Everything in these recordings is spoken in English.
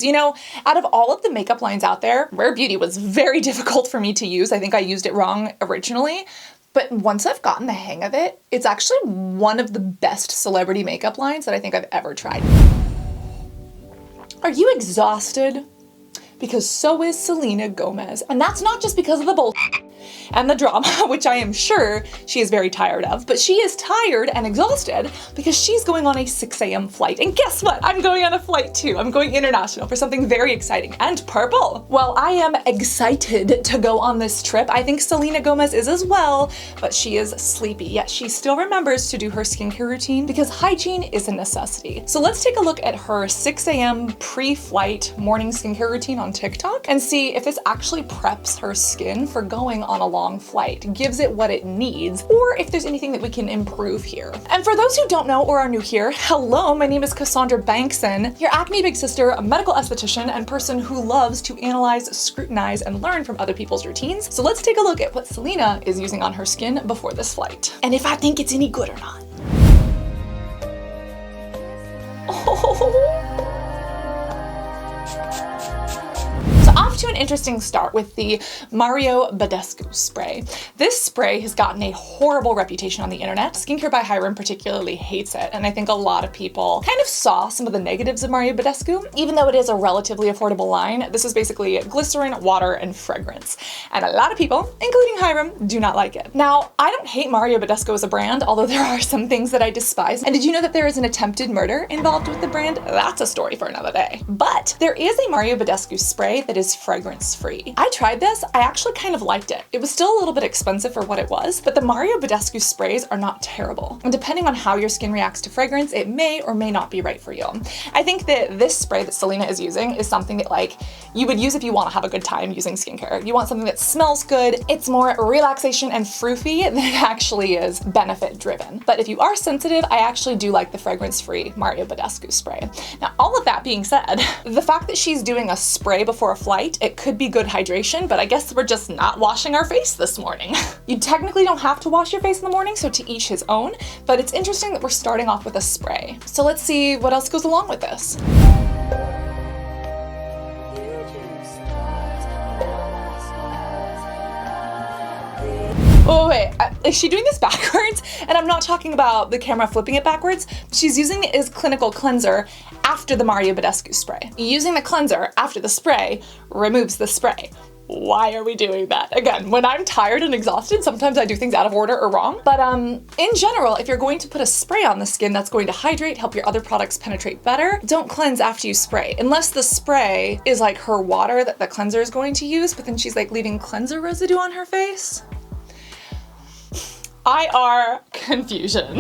You know, out of all of the makeup lines out there, Rare Beauty was very difficult for me to use. I think I used it wrong originally, but once I've gotten the hang of it, it's actually one of the best celebrity makeup lines that I think I've ever tried. Are you exhausted? Because so is Selena Gomez. And that's not just because of the bullshit and the drama, which I am sure she is very tired of, but she is tired and exhausted because she's going on a 6 a.m. flight. And guess what? I'm going on a flight too. I'm going international for something very exciting and purple. Well, I am excited to go on this trip. I think Selena Gomez is as well, but she is sleepy, yet she still remembers to do her skincare routine because hygiene is a necessity. So let's take a look at her 6 a.m. pre-flight morning skincare routine on TikTok and see if this actually preps her skin for going on a long flight, gives it what it needs, or if there's anything that we can improve here. And for those who don't know or are new here, hello, my name is Cassandra Bankson, your acne big sister, a medical esthetician, and person who loves to analyze, scrutinize, and learn from other people's routines. So let's take a look at what Selena is using on her skin before this flight, and if I think it's any good or not. Off to an interesting start with the Mario Badescu spray. This spray has gotten a horrible reputation on the internet. Skincare by Hiram particularly hates it, and I think a lot of people kind of saw some of the negatives of Mario Badescu. Even though it is a relatively affordable line, this is basically glycerin, water, and fragrance. And a lot of people, including Hiram, do not like it. Now, I don't hate Mario Badescu as a brand, although there are some things that I despise. And did you know that there is an attempted murder involved with the brand? That's a story for another day. But there is a Mario Badescu spray that is fragrance free. I tried this, I actually kind of liked it. It was still a little bit expensive for what it was, but the Mario Badescu sprays are not terrible. And depending on how your skin reacts to fragrance, it may or may not be right for you. I think that this spray that Selena is using is something that like you would use if you want to have a good time using skincare. You want something that smells good, it's more relaxation and froofy than it actually is benefit driven. But if you are sensitive, I actually do like the fragrance free Mario Badescu spray. Now, all of that being said, the fact that she's doing a spray before a flight, it could be good hydration, but I guess we're just not washing our face this morning. You technically don't have to wash your face in the morning, so to each his own, but it's interesting that we're starting off with a spray. So let's see what else goes along with this. Oh wait, is she doing this backwards? And I'm not talking about the camera flipping it backwards. She's using it as clinical cleanser after the Mario Badescu spray. Using the cleanser after the spray removes the spray. Why are we doing that? Again, when I'm tired and exhausted, sometimes I do things out of order or wrong. But in general, if you're going to put a spray on the skin that's going to hydrate, help your other products penetrate better, don't cleanse after you spray. Unless the spray is like her water that the cleanser is going to use, but then she's like leaving cleanser residue on her face. IR confusion.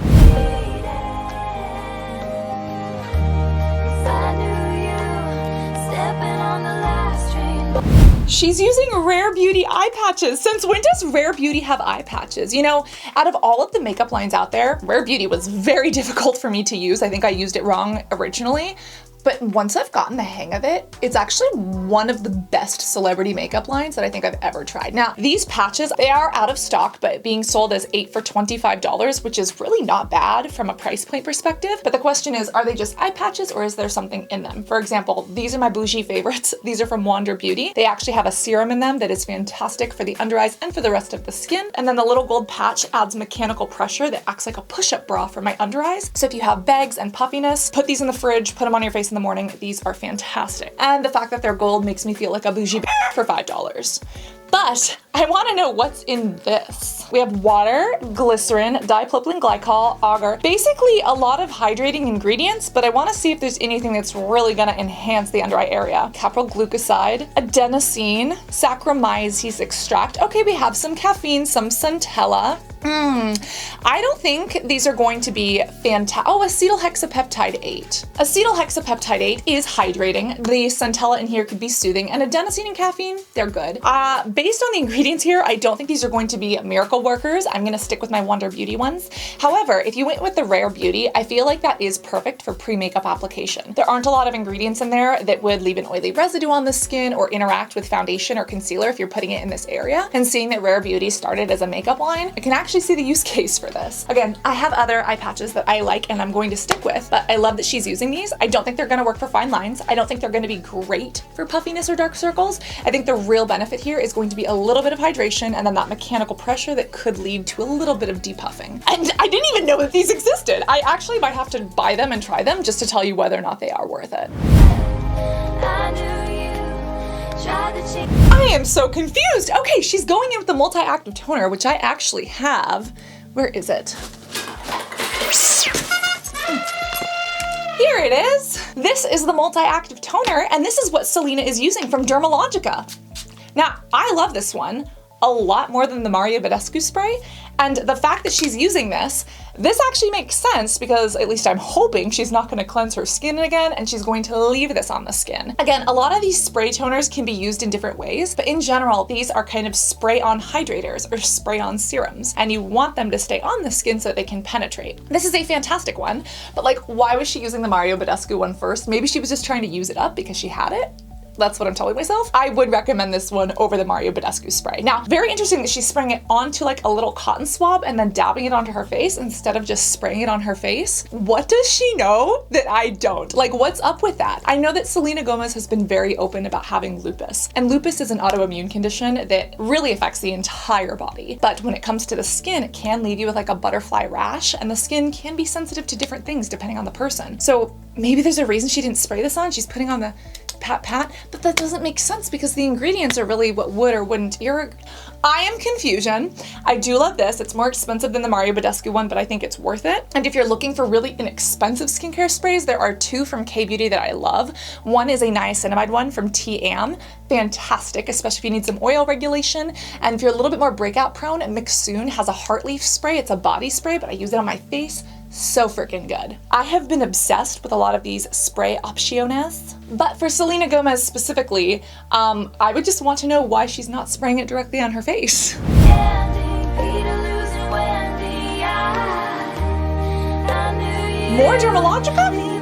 She's using Rare Beauty eye patches. Since when does Rare Beauty have eye patches? You know, out of all of the makeup lines out there, Rare Beauty was very difficult for me to use. I think I used it wrong originally. But once I've gotten the hang of it, it's actually one of the best celebrity makeup lines that I think I've ever tried. Now, these patches, they are out of stock, but being sold as 8 for $25, which is really not bad from a price point perspective. But the question is, are they just eye patches or is there something in them? For example, these are my bougie favorites. These are from Wander Beauty. They actually have a serum in them that is fantastic for the under eyes and for the rest of the skin. And then the little gold patch adds mechanical pressure that acts like a push-up bra for my under eyes. So if you have bags and puffiness, put these in the fridge, put them on your face in the morning. These are fantastic. And the fact that they're gold makes me feel like a bougie for $5. But I want to know what's in this. We have water, glycerin, dipropylene glycol, agar, basically a lot of hydrating ingredients, but I want to see if there's anything that's really going to enhance the under eye area. Capryl glucoside, adenosine, Saccharomyces extract. Okay, we have some caffeine, some centella. I don't think these are going to be fantastic. Oh, acetylhexapeptide 8. Acetylhexapeptide 8 is hydrating. The centella in here could be soothing, and adenosine and caffeine, they're good. Based on the ingredients ingredients here, I don't think these are going to be miracle workers. I'm gonna stick with my Wonder Beauty ones. However, if you went with the Rare Beauty, I feel like that is perfect for pre-makeup application. There aren't a lot of ingredients in there that would leave an oily residue on the skin or interact with foundation or concealer if you're putting it in this area. And seeing that Rare Beauty started as a makeup line, I can actually see the use case for this. Again, I have other eye patches that I like and I'm going to stick with, but I love that she's using these. I don't think they're gonna work for fine lines. I don't think they're gonna be great for puffiness or dark circles. I think the real benefit here is going to be a little bit of hydration and then that mechanical pressure that could lead to a little bit of depuffing. And I didn't even know that these existed. I actually might have to buy them and try them just to tell you whether or not they are worth it. I am so confused. Okay, she's going in with the multi-active toner, which I actually have. Where is it? Here it is. This is the multi-active toner, and this is what Selena is using from Dermalogica. Now, I love this one a lot more than the Mario Badescu spray, and the fact that she's using this actually makes sense because at least I'm hoping she's not gonna cleanse her skin again and she's going to leave this on the skin. Again, a lot of these spray toners can be used in different ways, but in general, these are kind of spray-on hydrators or spray-on serums, and you want them to stay on the skin so they can penetrate. This is a fantastic one, but like, why was she using the Mario Badescu one first? Maybe she was just trying to use it up because she had it? That's what I'm telling myself. I would recommend this one over the Mario Badescu spray. Now, very interesting that she's spraying it onto like a little cotton swab and then dabbing it onto her face instead of just spraying it on her face. What does she know that I don't? Like, what's up with that? I know that Selena Gomez has been very open about having lupus, and lupus is an autoimmune condition that really affects the entire body. But when it comes to the skin, it can leave you with like a butterfly rash, and the skin can be sensitive to different things depending on the person. So maybe there's a reason she didn't spray this on. She's putting on the pat, but that doesn't make sense because the ingredients are really what would or wouldn't irritate. I am confusion. I do love this. It's more expensive than the Mario Badescu one, but I think it's worth it. And if you're looking for really inexpensive skincare sprays, there are two from K-Beauty that I love. One is a niacinamide one from T-Am. Fantastic, especially if you need some oil regulation. And if you're a little bit more breakout prone, Mixsoon has a heart leaf spray. It's a body spray, but I use it on my face. So freaking good. I have been obsessed with a lot of these spray opciones, but for Selena Gomez specifically, I would just want to know why she's not spraying it directly on her face. More Dermalogica?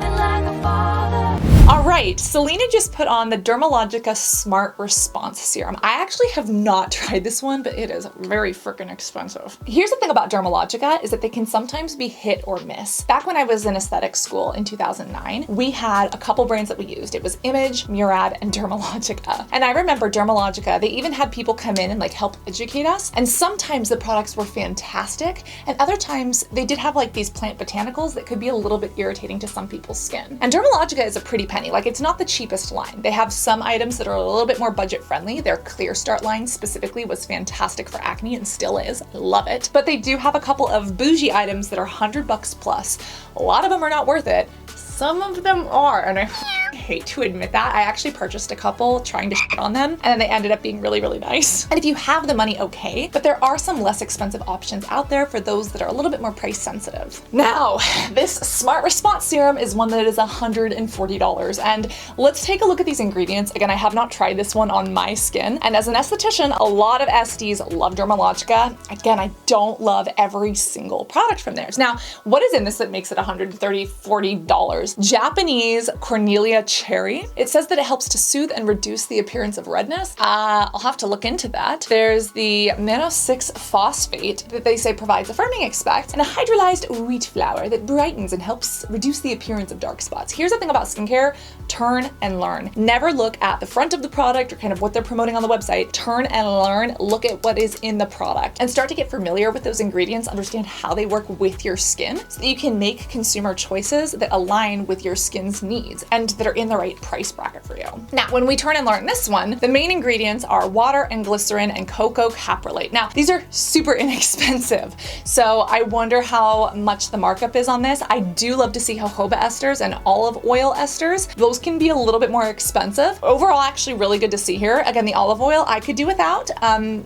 All right, Selena just put on the Dermalogica Smart Response Serum. I actually have not tried this one, but it is very freaking expensive. Here's the thing about Dermalogica is that they can sometimes be hit or miss. Back when I was in aesthetics school in 2009, we had a couple brands that we used. It was Image, Murad, and Dermalogica. And I remember Dermalogica, they even had people come in and like help educate us. And sometimes the products were fantastic, and other times they did have like these plant botanicals that could be a little bit irritating to some people's skin. And Dermalogica is a pretty penny. Like, it's not the cheapest line. They have some items that are a little bit more budget friendly. Their Clear Start line specifically was fantastic for acne and still is. I love it. But they do have a couple of bougie items that are $100 plus. A lot of them are not worth it. Some of them are, and I hate to admit that. I actually purchased a couple trying to shit on them, and then they ended up being really, really nice. And if you have the money, okay, but there are some less expensive options out there for those that are a little bit more price sensitive. Now, this Smart Response Serum is one that is $140, and let's take a look at these ingredients. Again, I have not tried this one on my skin, and as an esthetician, a lot of esties love Dermalogica. Again, I don't love every single product from theirs. Now, what is in this that makes it $130, $40? Japanese Cornelia cherry. It says that it helps to soothe and reduce the appearance of redness. I'll have to look into that. There's the Mano-6 phosphate that they say provides a firming effect, and a hydrolyzed wheat flour that brightens and helps reduce the appearance of dark spots. Here's the thing about skincare, turn and learn. Never look at the front of the product or kind of what they're promoting on the website. Turn and learn, look at what is in the product and start to get familiar with those ingredients, understand how they work with your skin so that you can make consumer choices that align with your skin's needs and that are in the right price bracket for you. Now, when we turn and learn this one, the main ingredients are water and glycerin and cocoa caprylate. Now, these are super inexpensive, so I wonder how much the markup is on this. I do love to see jojoba esters and olive oil esters. Those can be a little bit more expensive. Overall, actually really good to see here. Again, the olive oil I could do without.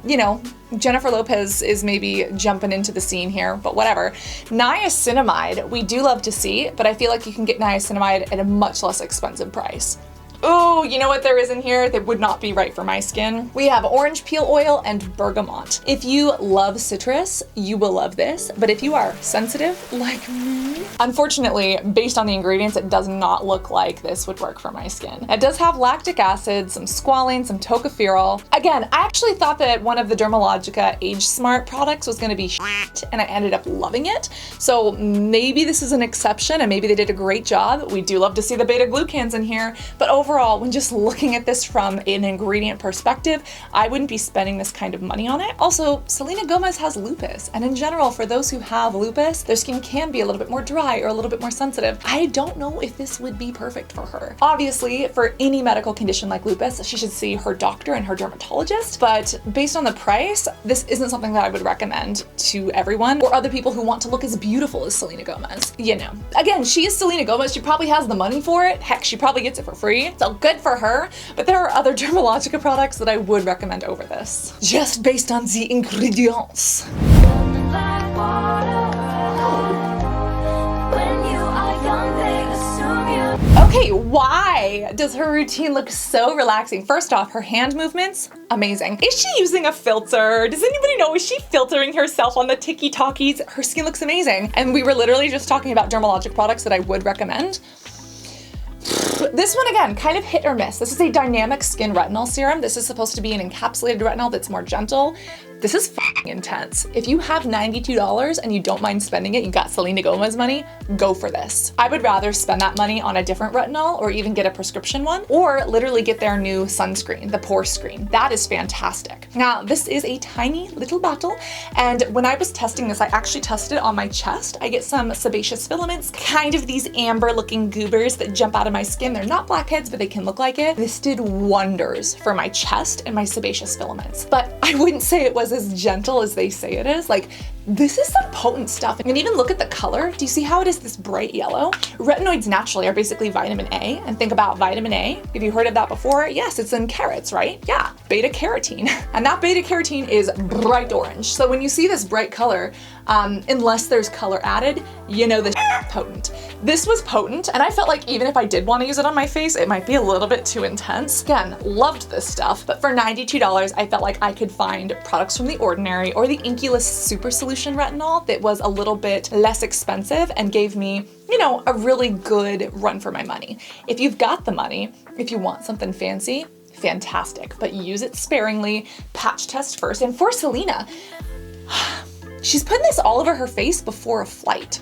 You know, Jennifer Lopez is maybe jumping into the scene here, but whatever. Niacinamide, we do love to see, but I feel like you can get niacinamide at a much less expensive price. Oh, you know what there is in here that would not be right for my skin? We have orange peel oil and bergamot. If you love citrus, you will love this, but if you are sensitive like me, unfortunately, based on the ingredients, it does not look like this would work for my skin. It does have lactic acid, some squalane, some tocopherol. Again, I actually thought that one of the Dermalogica Age Smart products was gonna be shit, and I ended up loving it. So maybe this is an exception and maybe they did a great job. We do love to see the beta glucans in here, but overall, when just looking at this from an ingredient perspective, I wouldn't be spending this kind of money on it. Also, Selena Gomez has lupus, and in general, for those who have lupus, their skin can be a little bit more dry or a little bit more sensitive. I don't know if this would be perfect for her. Obviously, for any medical condition like lupus, she should see her doctor and her dermatologist, but based on the price, this isn't something that I would recommend to everyone or other people who want to look as beautiful as Selena Gomez. You know, again, she is Selena Gomez. She probably has the money for it. Heck, she probably gets it for free. So good for her, but there are other Dermalogica products that I would recommend over this, just based on the ingredients. Okay, why does her routine look so relaxing? First off, her hand movements, amazing. Is she using a filter? Does anybody know, is she filtering herself on the TikTokies? Her skin looks amazing. And we were literally just talking about Dermalogic products that I would recommend. This one, again, kind of hit or miss. This is a dynamic skin retinol serum. This is supposed to be an encapsulated retinol that's more gentle. This is f***ing intense. If you have $92 and you don't mind spending it, you got Selena Gomez money, go for this. I would rather spend that money on a different retinol or even get a prescription one, or literally get their new sunscreen, the pore screen. That is fantastic. Now, this is a tiny little bottle, and when I was testing this, I actually tested it on my chest. I get some sebaceous filaments, kind of these amber looking goobers that jump out of my skin. They're not blackheads, but they can look like it. This did wonders for my chest and my sebaceous filaments, but I wouldn't say it was as gentle as they say it is. Like, this is some potent stuff. And even look at the color. Do you see how it is this bright yellow? Retinoids naturally are basically vitamin A, and think about vitamin A. Have you heard of that before? Yes, it's in carrots, right? Yeah, beta carotene. And that beta carotene is bright orange. So when you see this bright color, unless there's color added, you know this is potent. This was potent, and I felt like even if I did want to use it on my face, it might be a little bit too intense. Again, loved this stuff, but for $92, I felt like I could find products from The Ordinary or the Inculus Super Solution Retinol that was a little bit less expensive and gave me, you know, a really good run for my money. If you've got the money, if you want something fancy, fantastic, but use it sparingly, patch test first. And for Selena, she's putting this all over her face before a flight.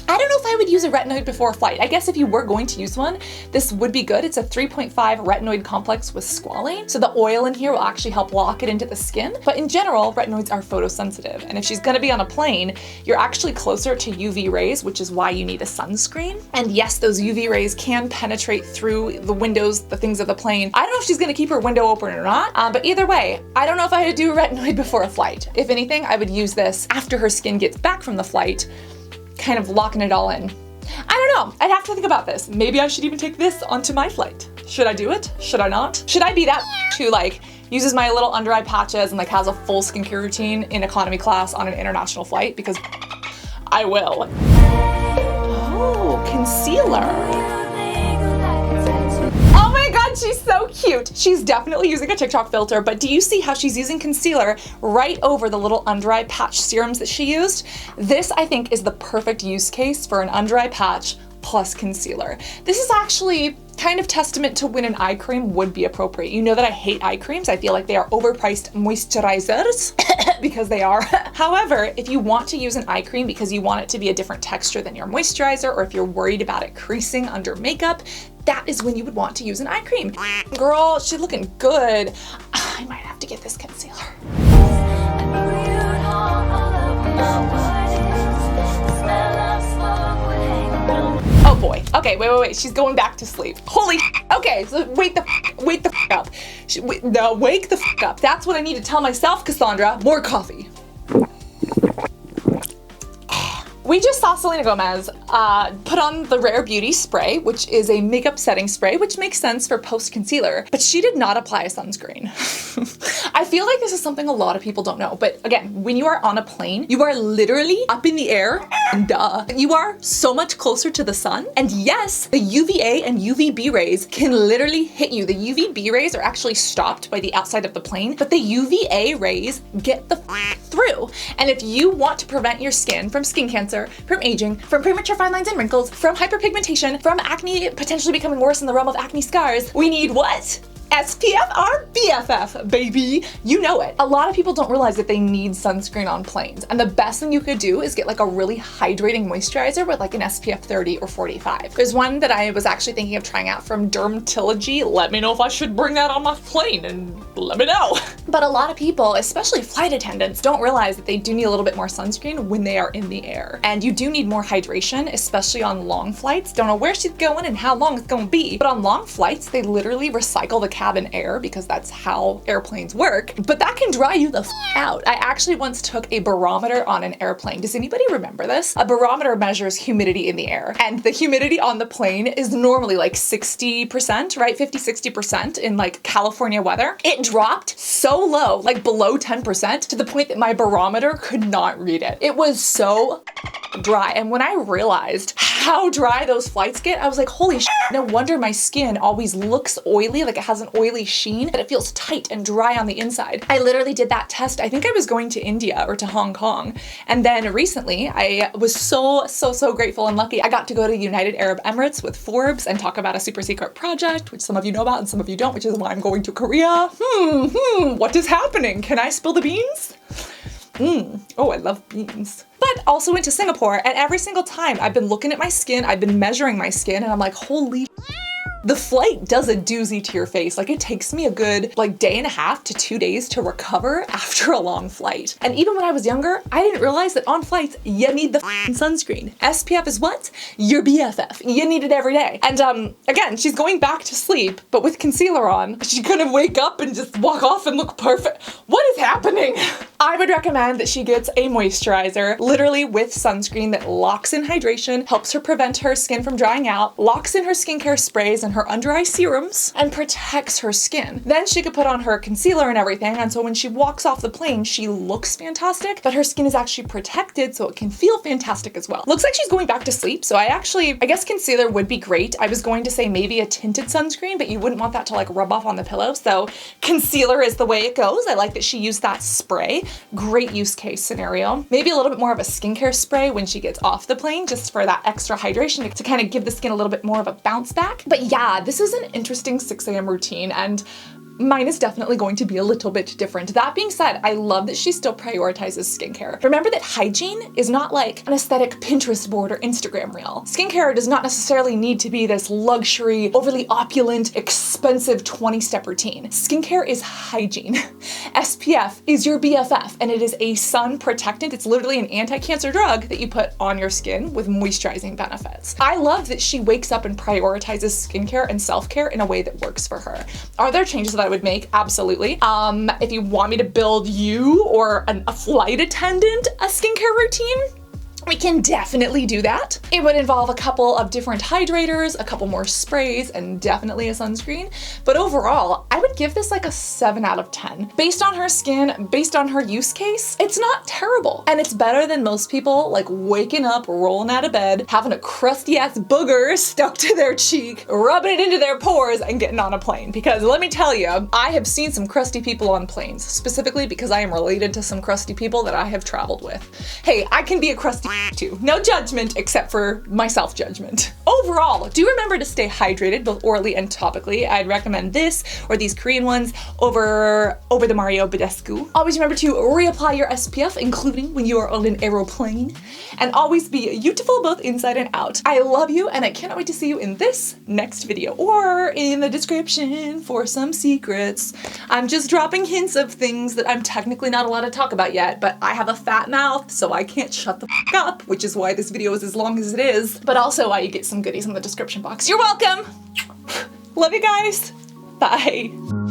I don't know if I would use a retinoid before a flight. I guess if you were going to use one, this would be good. It's a 3.5 retinoid complex with squalane. So the oil in here will actually help lock it into the skin. But in general, retinoids are photosensitive. And if she's gonna be on a plane, you're actually closer to UV rays, which is why you need a sunscreen. And yes, those UV rays can penetrate through the windows, the things of the plane. I don't know if she's gonna keep her window open or not, but either way, I don't know if I would do a retinoid before a flight. If anything, I would use this after her skin gets back from the flight, kind of locking it all in. I don't know, I'd have to think about this. Maybe I should even take this onto my flight. Should I do it? Should I not? Should I be that who like uses my little under eye patches and like has a full skincare routine in economy class on an international flight? Because I will. Oh, concealer. Oh my God, she's so cute. She's definitely using a TikTok filter, but do you see how she's using concealer right over the little under eye patch serums that she used? This, I think, is the perfect use case for an under eye patch plus concealer. This is actually kind of testament to when an eye cream would be appropriate. You know that I hate eye creams. I feel like they are overpriced moisturizers because they are. However, if you want to use an eye cream because you want it to be a different texture than your moisturizer, or if you're worried about it creasing under makeup, that is when you would want to use an eye cream. Girl, she's looking good. I might have to get this concealer. Oh boy. Okay, wait. She's going back to sleep. Holy. Okay, so wake the up. No, wake the up. That's what I need to tell myself, Cassandra. More coffee. We just saw Selena Gomez put on the Rare Beauty spray, which is a makeup setting spray, which makes sense for post-concealer, but she did not apply a sunscreen. I feel like this is something a lot of people don't know, but again, when you are on a plane, you are literally up in the air, and you are so much closer to the sun, and yes, the UVA and UVB rays can literally hit you. The UVB rays are actually stopped by the outside of the plane, but the UVA rays get the through. And if you want to prevent your skin from skin cancer, from aging, from premature fine lines and wrinkles, from hyperpigmentation, from acne potentially becoming worse in the realm of acne scars, we need what? SPF or BFF, baby. You know it. A lot of people don't realize that they need sunscreen on planes. And the best thing you could do is get like a really hydrating moisturizer with like an SPF 30 or 45. There's one that I was actually thinking of trying out from Dermatology. Let me know if I should bring that on my plane and let me know. But a lot of people, especially flight attendants, don't realize that they do need a little bit more sunscreen when they are in the air. And you do need more hydration, especially on long flights. Don't know where she's going and how long it's gonna be, but on long flights, they literally recycle the cabin air because that's how airplanes work, but that can dry you the f out. I actually once took a barometer on an airplane. Does anybody remember this? A barometer measures humidity in the air, and the humidity on the plane is normally like 60%, right? 50-60% in like California weather. It dropped so low, like below 10%, to the point that my barometer could not read it. It was so dry, and when I realized how dry those flights get, I was like, holy shit, no wonder my skin always looks oily, like it has an oily sheen, but it feels tight and dry on the inside. I literally did that test. I think I was going to India or to Hong Kong. And then recently I was so grateful and lucky. I got to go to United Arab Emirates with Forbes and talk about a super secret project, which some of you know about and some of you don't, which is why I'm going to Korea. What is happening? Can I spill the beans? Oh, I love beans. But also went to Singapore, and every single time I've been looking at my skin, I've been measuring my skin, and I'm like, holy, the flight does a doozy to your face. Like, it takes me a good like day and a half to 2 days to recover after a long flight. And even when I was younger, I didn't realize that on flights, you need the sunscreen. SPF is what? Your BFF. You need it every day. And again, she's going back to sleep, but with concealer on, she's gonna wake up and just walk off and look perfect. What is happening? I would recommend that she gets a moisturizer, literally with sunscreen that locks in hydration, helps her prevent her skin from drying out, locks in her skincare sprays and her under eye serums, and protects her skin. Then she could put on her concealer and everything, and so when she walks off the plane, she looks fantastic, but her skin is actually protected so it can feel fantastic as well. Looks like she's going back to sleep, so I guess concealer would be great. I was going to say maybe a tinted sunscreen, but you wouldn't want that to like rub off on the pillow, so concealer is the way it goes. I like that she used that spray. Great use case scenario. Maybe a little bit more of a skincare spray when she gets off the plane, just for that extra hydration to kind of give the skin a little bit more of a bounce back. But yeah, this is an interesting 6 a.m. routine, and mine is definitely going to be a little bit different. That being said, I love that she still prioritizes skincare. Remember that hygiene is not like an aesthetic Pinterest board or Instagram reel. Skincare does not necessarily need to be this luxury, overly opulent, expensive 20-step routine. Skincare is hygiene. SPF is your BFF, and it is a sun protectant. It's literally an anti-cancer drug that you put on your skin with moisturizing benefits. I love that she wakes up and prioritizes skincare and self-care in a way that works for her. Are there changes that I would make? Absolutely. If you want me to build you or a flight attendant a skincare routine, we can definitely do that. It would involve a couple of different hydrators, a couple more sprays, and definitely a sunscreen. But overall, I would give this like a 7 out of 10. Based on her skin, based on her use case, it's not terrible. And it's better than most people like waking up, rolling out of bed, having a crusty ass booger stuck to their cheek, rubbing it into their pores, and getting on a plane. Because let me tell you, I have seen some crusty people on planes, specifically because I am related to some crusty people that I have traveled with. Hey, I can be a crusty too. No judgment except for my self-judgment. Overall, do remember to stay hydrated both orally and topically. I'd recommend this or these Korean ones over the Mario Badescu. Always remember to reapply your SPF, including when you are on an aeroplane, and always be beautiful both inside and out. I love you, and I cannot wait to see you in this next video or in the description for some secrets. I'm just dropping hints of things that I'm technically not allowed to talk about yet, but I have a fat mouth, so I can't shut the f up, which is why this video is as long as it is, but also why you get some goodies in the description box. You're welcome! Love you guys! Bye!